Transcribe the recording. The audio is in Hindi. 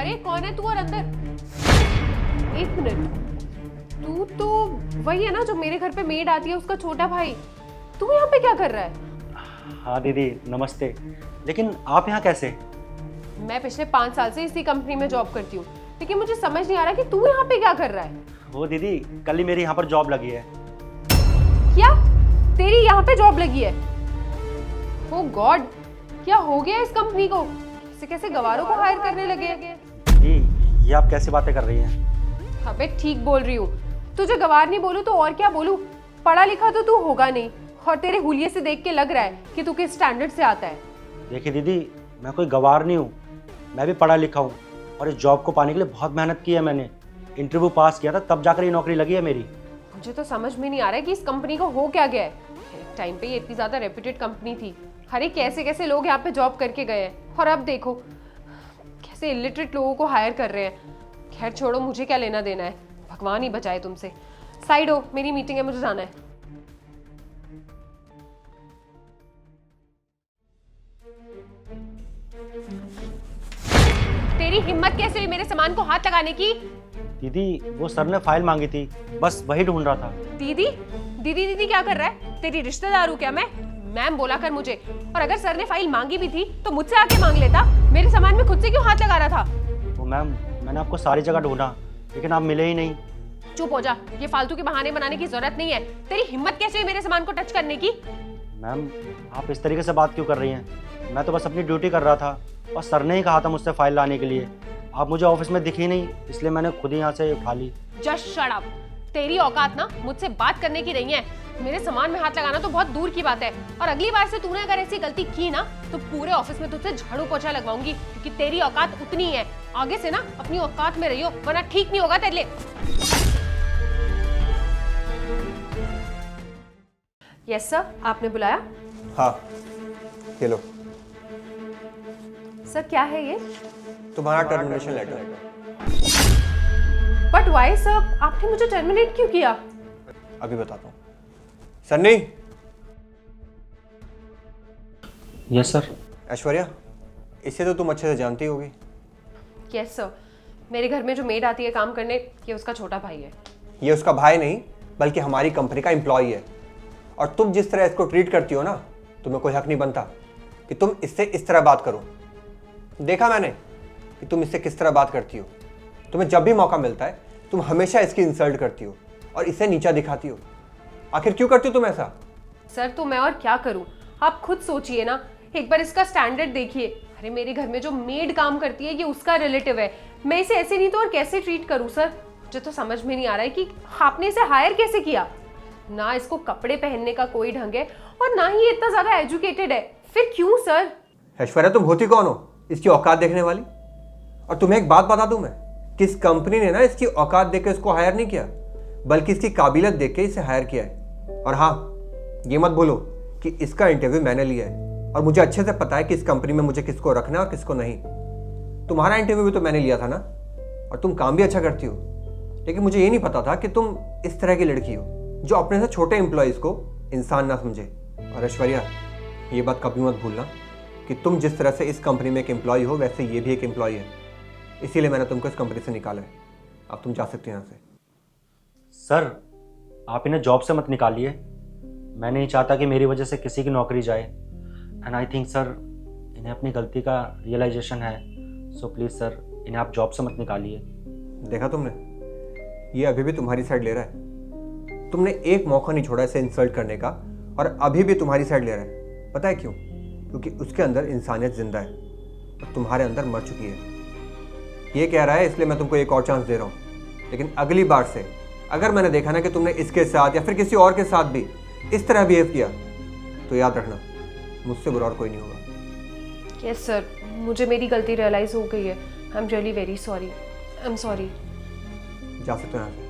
अरे कौन है तू और अंदर? एक मिनट, तू तो वही है ना जो मेरे घर पे मेड आती है, उसका छोटा भाई। तू यहाँ पे क्या कर रहा है? हाँ दीदी नमस्ते, लेकिन आप यहाँ कैसे? मैं पिछले 5 साल से इसी कंपनी में जॉब करती हूँ, लेकिन मुझे समझ नहीं आ रहा कि तू यहाँ पे क्या कर रहा है। वो दीदी कल ही मेरी यहाँ पर जॉब लगी है। क्या तेरी यहाँ पे जॉब लगी है? ओ गॉड, क्या हो गया इस कंपनी को? कैसे कैसे गवारों को हायर करने लगे। जी ये आप कैसी बातें कर रही हैं? अबे ठीक बोल रही हूँ, तुझे गवार नहीं बोलूँ तो और क्या बोलूँ? पढ़ा लिखा तो तू होगा नहीं, और तेरे हुलिये से देख के लग रहा है कि तू किस स्टैंडर्ड से आता है। देखिए दीदी, मैं कोई गवार नहीं हूँ, मैं भी पढ़ा लिखा हूँ और इस जॉब को पाने के लिए बहुत मेहनत की है मैंने। इंटरव्यू पास किया था तब जाकर ये नौकरी लगी है मेरी। मुझे तो समझ में नहीं आ रहा है कि इस कंपनी को हो क्या गया है। एक टाइम पे ये इतनी ज्यादा रेप्यूटेड कंपनी थी, अरे कैसे कैसे लोग यहाँ पे जॉब करके गए हैं, और अब देखो कैसे इलिटरेट लोगों को हायर कर रहे हैं। खैर छोड़ो, मुझे क्या लेना देना है, भगवान ही बचाए तुमसे। साइड हो, मेरी मीटिंग है, मुझे जाना है। तेरी हिम्मत कैसे हुई मेरे सामान को हाथ लगाने की? दीदी वो सर ने फाइल मांगी थी, बस वही ढूंढ रहा था। दीदी दीदी दीदी क्या कर रहा है? तेरी रिश्तेदार हूँ क्या मैं? मैम बोला कर मुझे। और अगर सर ने फाइल मांगी भी थी तो मुझसे आके मांग लेता, मेरे सामान में खुद से क्यों हाथ लगा रहा था? वो मैम, मैंने आपको सारी जगह ढूंढा लेकिन आप मिले ही नहीं। चुप हो जा, ये फालतू के बहाने बनाने की जरूरत नहीं है। तेरी हिम्मत कैसे हुई मेरे सामान को टच करने की? मैम आप इस तरीके से बात क्यों कर रही हैं? मैं तो बस अपनी ड्यूटी कर रहा था और सर ने ही कहा था मुझसे फाइल लाने के लिए। आप मुझे ऑफिस में दिखी नहीं, इसलिए मैंने खुद ही यहाँ से उठा ली। Just shut up. तेरी औकात ना मुझसे बात करने की नहीं है। मेरे सामान में हाथ लगाना तो बहुत दूर की बात है, और अगली बार से तूने अगर ऐसी गलती की ना तो पूरे ऑफिस में तुझसे झाड़ू पोछा लगवाऊंगी, क्योंकि तेरी औकात उतनी ही है। आगे से ना अपनी औकात में रहियो, वरना ठीक नहीं होगा तेरे लिए। यस सर, आपने बुलाया? हाँ, ये लो। सर क्या है ये? तुम्हारा termination letter. But why sir, आपने मुझे टर्मिनेट क्यों किया? अभी बताता हूँ। सन्नी। Yes sir. ऐश्वर्या, इसे तो तुम अच्छे से जानती होगी। यस सर, मेरे घर में जो मेड आती है काम करने, ये उसका छोटा भाई है। ये उसका भाई नहीं, बल्कि हमारी कंपनी का एम्प्लॉय है। और तुम जिस तरह इसको ट्रीट करती हो ना, तुम्हें कोई हक नहीं बनता कि तुम इससे इस तरह बात करो। देखा मैंने कि तुम इससे किस तरह बात करती हो। तुम्हें जब भी मौका मिलता है तुम हमेशा इसकी इंसल्ट करती हो और इसे नीचा दिखाती हो। आखिर क्यों करती हो तुम ऐसा? सर तो मैं और क्या करूं, आप खुद सोचिए ना, एक बार इसका स्टैंडर्ड देखिए। अरे मेरे घर में जो मेड काम करती है ये उसका रिलेटिव है, मैं इसे ऐसे नहीं तो और कैसे ट्रीट करूं? सर मुझे तो समझ में नहीं आ रहा है कि आपने इसे हायर कैसे किया। ना इसको कपड़े पहनने का कोई ढंग है और ना ही ये इतना ज्यादा एजुकेटेड है, फिर क्यों सर? ऐश्वर्या, तुम होती कौन हो इसकी औकात देखने वाली? और तुम्हें एक बात बता दूं मैं, कि इस कंपनी ने ना इसकी औकात देख के इसको हायर नहीं किया, बल्कि इसकी काबिलियत देख के इसे हायर किया है। और हाँ, ये मत बोलो कि इसका इंटरव्यू मैंने लिया है, और मुझे अच्छे से पता है कि इस कंपनी में मुझे किसको रखना है और किसको नहीं। तुम्हारा इंटरव्यू भी तो मैंने लिया था ना, और तुम काम भी अच्छा करती हो। लेकिन मुझे ये नहीं पता था कि तुम इस तरह की लड़की हो जो अपने से छोटे एम्प्लॉयज़ को इंसान ना समझे। और ऐश्वर्या, ये बात कभी मत भूलना कि तुम जिस तरह से इस कंपनी में एक एम्प्लॉय हो, वैसे ये भी एक एम्प्लॉय है। इसीलिए मैंने तुमको इस कंपनी से निकाला है। अब तुम जा सकते हो यहाँ से। सर आप इन्हें जॉब से मत निकालिए, मैं नहीं चाहता कि मेरी वजह से किसी की नौकरी जाए। एंड आई थिंक सर इन्हें अपनी गलती का रियलाइजेशन है, सो प्लीज़ सर इन्हें आप जॉब से मत निकालिए। देखा तुमने, ये अभी भी तुम्हारी साइड ले रहा है। तुमने एक मौका नहीं छोड़ा इसे इंसल्ट करने का, और अभी भी तुम्हारी साइड ले रहा है। पता है क्यों? क्योंकि उसके अंदर इंसानियत जिंदा है और तुम्हारे अंदर मर चुकी है। ये कह रहा है, इसलिए मैं तुमको एक और चांस दे रहा हूँ। लेकिन अगली बार से अगर मैंने देखा ना कि तुमने इसके साथ या फिर किसी और के साथ भी इस तरह बिहेव किया, तो याद रखना मुझसे बुरा और कोई नहीं होगा। यस सर, मुझे मेरी गलती रियलाइज हो गई है। I am really very sorry. I am sorry. जा सकते हो यहाँ से।